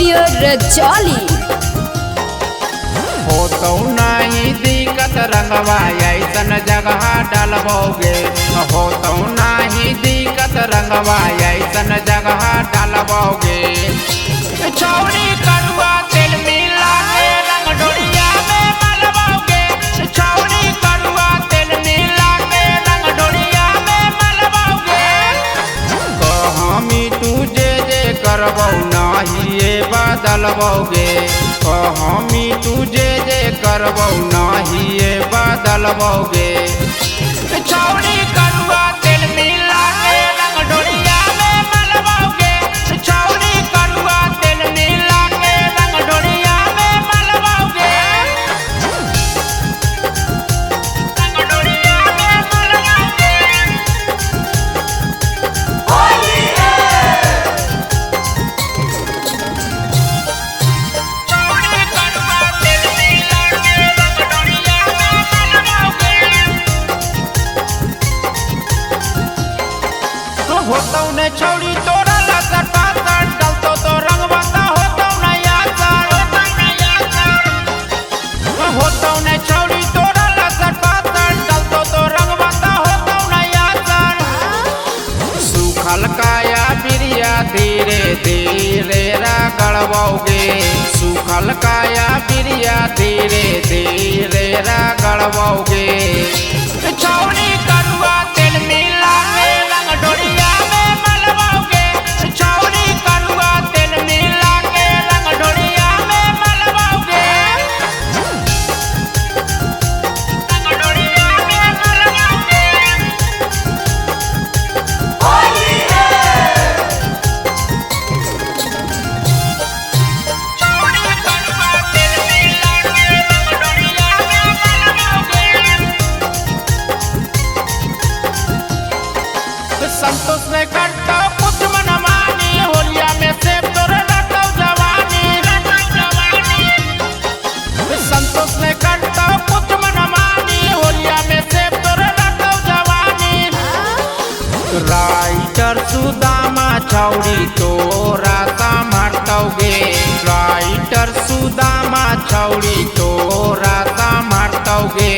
Studio Rajauli. हो तो नहीं दिक्कत रंगवा ऐसन जगह डालबोगे, हो तो नहीं दिक्कत रंगवा ऐसन जगह डालबोगे। छौड़ी करुआ तेल मिला के रंग डोरिया में मलबोगे, छौड़ी करुआ तेल मिला के रंग डोरिया में मलबोगे। कहमी तुझे जे करबौ नहीं ये बदलबोगे, कहमी तुझे जे करबौ नहीं ये बदलबोगे। छौड़ी करुआ तेल मिला के रंग डोरिया में मलबोगे, छौड़ी करुआ तेल मिला के रंग डोरिया में मलबोगे, रंग डोरिया में मलबोगे। होली है छौड़ी करुआ तेल मिला के रंग डोरिया में मलबोगे। होतौ ने छौड़ी तोरा लसर पातर डलतो तो रंग बता होतौ ने यासर, होतौ ने छौड़ी तोरा लसर पातर डलतो तो रंग बता होतौ ने यासर। सूखल काया बिरिया धीरे धीरे रगड़बोगे, सूखल काया बिरिया धीरे धीरे रगड़बोगे। छौड़ी करुआ तेल मिला के रंग डोरिया में मलबोगे, छौड़ी करुआ तेल मिला के रंग डोरिया में मलबोगे, रंग डोरिया में मलबोगे। होली है छौड़ी करुआ तेल मिला के रंग डोरिया में मलबोगे। संतोष ने करता कुछ मनमानी, होलिया में से तोर रटौ जवानी। संतोष ने करता कुछ मनमानी, होलिया में से तोर रटौ जवानी। राइटर सुदामा छौड़ी तोरा संभरतौगे, राइटर सुदामा छौड़ी तोरा संभरतौगे।